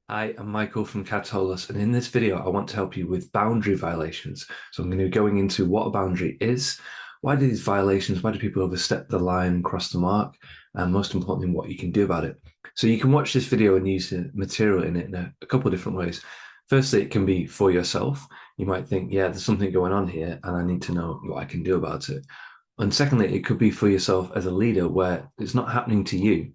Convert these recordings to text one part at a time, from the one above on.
Hi, I'm Michael from Catolas, and in this video, I want to help you with boundary violations. So I'm going to be going into what a boundary is, why do these violations, why do people overstep the line, cross the mark, and most importantly, what you can do about it. So you can watch this video and use the material in it in a couple of different ways. Firstly, it can be for yourself. You might think, yeah, there's something going on here, and I need to know what I can do about it. And secondly, it could be for yourself as a leader where it's not happening to you,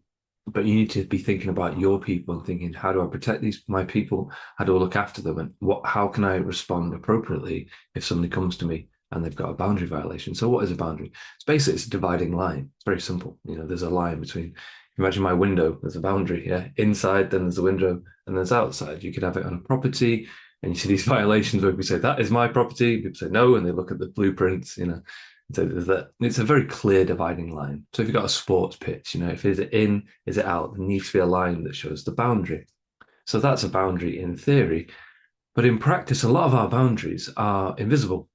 but you need to be thinking about your people and thinking, how do I protect my people? How do I look after them? And how can I respond appropriately if somebody comes to me and they've got a boundary violation? So what is a boundary? It's a dividing line. It's very simple. There's a line between, imagine my window, there's a boundary, yeah. Inside, then there's a window, and there's outside. You could have it on a property, and you see these violations where people say, that is my property. People say no, and they look at the blueprints. So it's a very clear dividing line. So if you've got a sports pitch, if is it in, is it out, there needs to be a line that shows the boundary. So that's a boundary in theory. But in practice, a lot of our boundaries are invisible.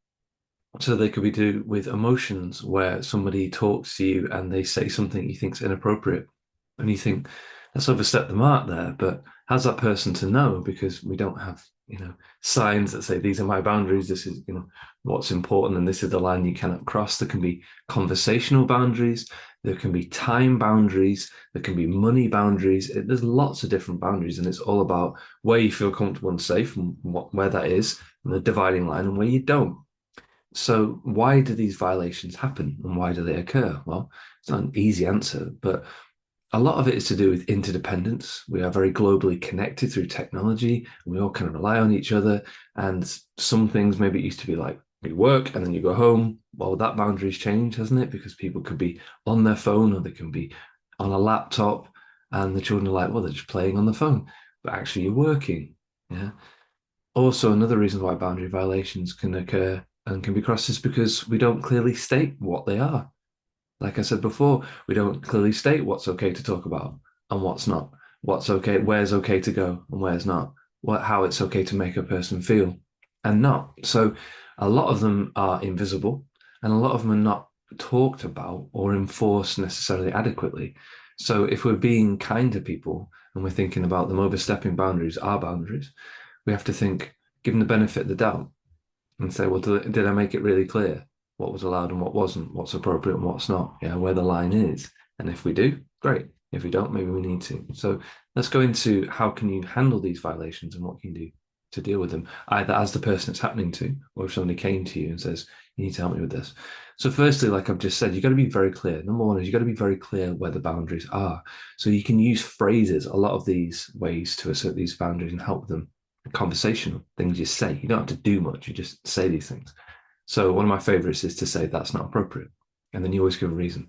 So they could be to do with emotions where somebody talks to you and they say something you think's inappropriate. And you think, that's overstepped the mark there, but how's that person to know? Because we don't have, signs that say these are my boundaries, this is, what's important, and this is the line you cannot cross. There can be conversational boundaries, there can be time boundaries, there can be money boundaries. There's lots of different boundaries, and it's all about where you feel comfortable and safe and where that is, and the dividing line, and where you don't. So why do these violations happen and why do they occur? Well, it's not an easy answer, but a lot of it is to do with interdependence. We are very globally connected through technology, and we all kind of rely on each other. And some things, maybe it used to be like you work and then you go home. Well, that boundary's changed, hasn't it? Because people could be on their phone or they can be on a laptop, and the children are like, well, they're just playing on the phone, but actually you're working. Yeah. Also, another reason why boundary violations can occur and can be crossed is because we don't clearly state what they are. Like I said before, we don't clearly state what's okay to talk about and what's not. What's okay, where's okay to go and where's not. How it's okay to make a person feel and not. So a lot of them are invisible and a lot of them are not talked about or enforced necessarily adequately. So if we're being kind to people and we're thinking about them overstepping boundaries, our boundaries, we have to think, give them the benefit of the doubt and say, well, did I make it really clear what was allowed and what wasn't, what's appropriate and what's not, yeah, where the line is. And if we do, great. If we don't, maybe we need to. So let's go into how can you handle these violations and what can you do to deal with them, either as the person it's happening to, or if somebody came to you and says, you need to help me with this. So firstly, like I've just said, you've got to be very clear. Number one is you've got to be very clear where the boundaries are. So you can use phrases, a lot of these ways to assert these boundaries and help them. Conversational things you say. You don't have to do much. You just say these things. So one of my favorites is to say that's not appropriate. And then you always give a reason.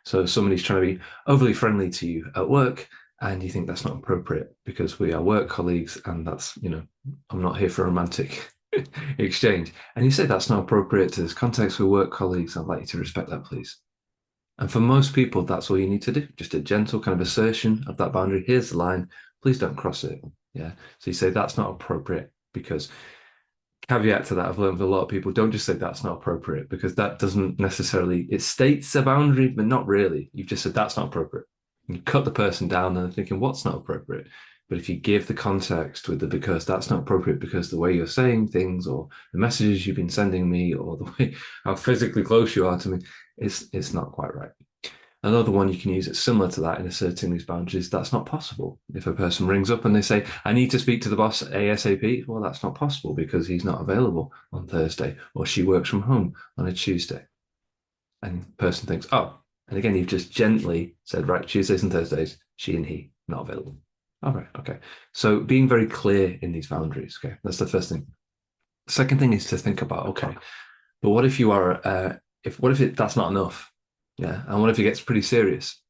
So if somebody's trying to be overly friendly to you at work and you think that's not appropriate because we are work colleagues and I'm not here for a romantic exchange. And you say that's not appropriate to this context with work colleagues. I'd like you to respect that, please. And for most people, that's all you need to do. Just a gentle kind of assertion of that boundary. Here's the line. Please don't cross it. Yeah. So you say that's not appropriate because caveat to that, I've learned with a lot of people, don't just say that's not appropriate because that doesn't necessarily, it states a boundary, but not really. You've just said that's not appropriate. You cut the person down and they're thinking, what's not appropriate? But if you give the context with the because that's not appropriate because the way you're saying things or the messages you've been sending me or the way how physically close you are to me, it's not quite right. Another one you can use it's similar to that in asserting these boundaries. That's not possible. If a person rings up and they say, I need to speak to the boss ASAP, well, that's not possible because he's not available on Thursday or she works from home on a Tuesday. And the person thinks, oh, and again, you've just gently said, right, Tuesdays and Thursdays, she and he not available. All right, okay. So being very clear in these boundaries, okay, that's the first thing. The second thing is to think about, okay, but what if you are, that's not enough? Yeah. And what if it gets pretty serious?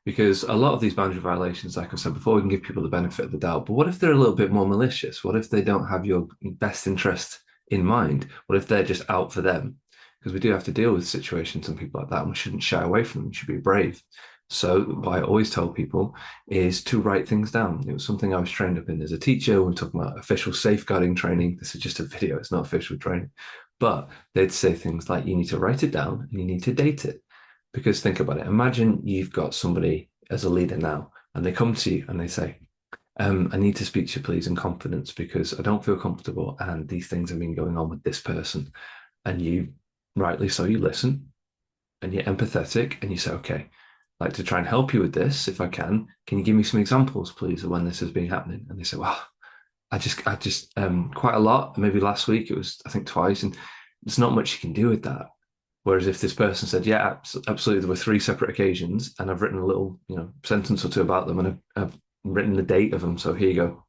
Because a lot of these boundary violations, like I said before, we can give people the benefit of the doubt. But what if they're a little bit more malicious? What if they don't have your best interest in mind? What if they're just out for them? Because we do have to deal with situations and people like that, and we shouldn't shy away from them. We should be brave. So what I always tell people is to write things down. It was something I was trained up in as a teacher. When we're talking about official safeguarding training, this is just a video, it's not official training. But they'd say things like you need to write it down and you need to date it. Because think about it. Imagine you've got somebody as a leader now, and they come to you and they say, I need to speak to you, please, in confidence because I don't feel comfortable and these things have been going on with this person. And you, rightly so, you listen and you're empathetic and you say, okay, I'd like to try and help you with this if I can. Can you give me some examples, please, of when this has been happening? And they say, well, quite a lot. Maybe last week it was, I think, twice, and there's not much you can do with that. Whereas if this person said, yeah, absolutely, there were three separate occasions, and I've written a little, sentence or two about them, and I've written the date of them. So here you go.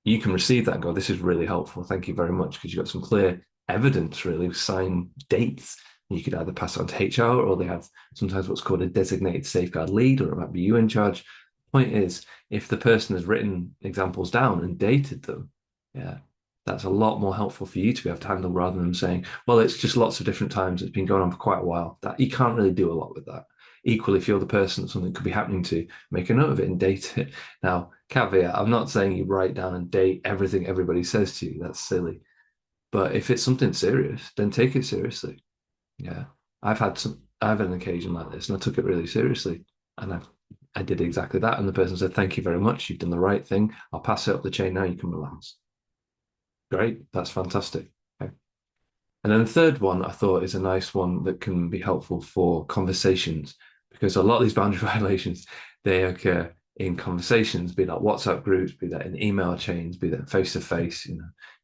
You can receive that and go, this is really helpful. Thank you very much, because you've got some clear evidence, really, signed dates. You could either pass it on to HR, or they have sometimes what's called a designated safeguard lead, or it might be you in charge. Point is, if the person has written examples down and dated them, yeah, that's a lot more helpful for you to be able to handle rather than saying, well, it's just lots of different times. It's been going on for quite a while. That you can't really do a lot with that. Equally, if you're the person that something could be happening to, make a note of it and date it. Now, caveat, I'm not saying you write down and date everything everybody says to you. That's silly. But if it's something serious, then take it seriously. Yeah. I've had an occasion like this and I took it really seriously. And I did exactly that. And the person said, thank you very much. You've done the right thing. I'll pass it up the chain now. You can relax. Great. That's fantastic. Okay. And then the third one I thought is a nice one that can be helpful for conversations because a lot of these boundary violations, they occur in conversations, be that WhatsApp groups, be that in email chains, be that face to face,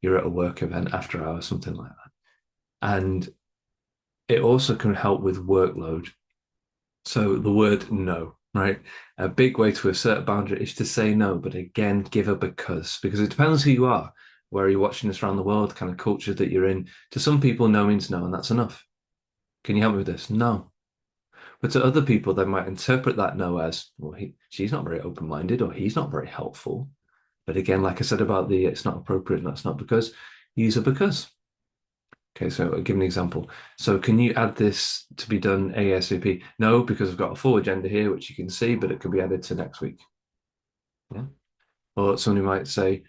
you're at a work event after hours, something like that. And it also can help with workload. So the word no, right? A big way to assert a boundary is to say no, but again, give a because it depends who you are. Where are you watching this around the world, kind of culture that you're in? To some people, no means no, and that's enough. Can you help me with this? No. But to other people, they might interpret that no as, well, she's not very open-minded or he's not very helpful. But again, like I said about the it's not appropriate and that's not because, use a because. Okay, so I'll give an example. So can you add this to be done ASAP? No, because I've got a full agenda here, which you can see, but it can be added to next week. Yeah. Or somebody might say,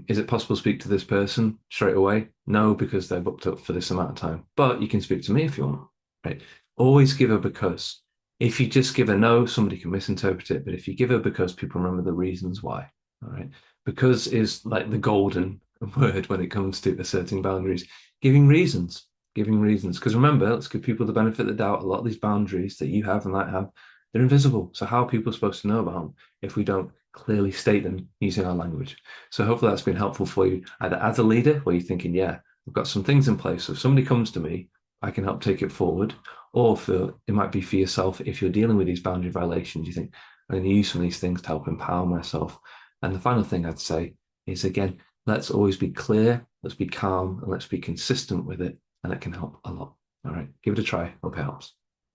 is it possible to speak to this person straight away? No, because they're booked up for this amount of time. But you can speak to me if you want. Right. Always give a because. If you just give a no, somebody can misinterpret it. But if you give a because, people remember the reasons why. All right. Because is like the golden word when it comes to asserting boundaries. Giving reasons. Giving reasons. Because remember, let's give people the benefit of the doubt. A lot of these boundaries that you have and I have, they're invisible. So how are people supposed to know about them if we don't clearly state them using our language? So hopefully that's been helpful for you, either as a leader, where you're thinking, yeah, we've got some things in place. So if somebody comes to me, I can help take it forward. Or for it might be for yourself, if you're dealing with these boundary violations, you think, I'm going to use some of these things to help empower myself. And the final thing I'd say is, again, let's always be clear, let's be calm, and let's be consistent with it. And it can help a lot. All right, give it a try. Hope it helps.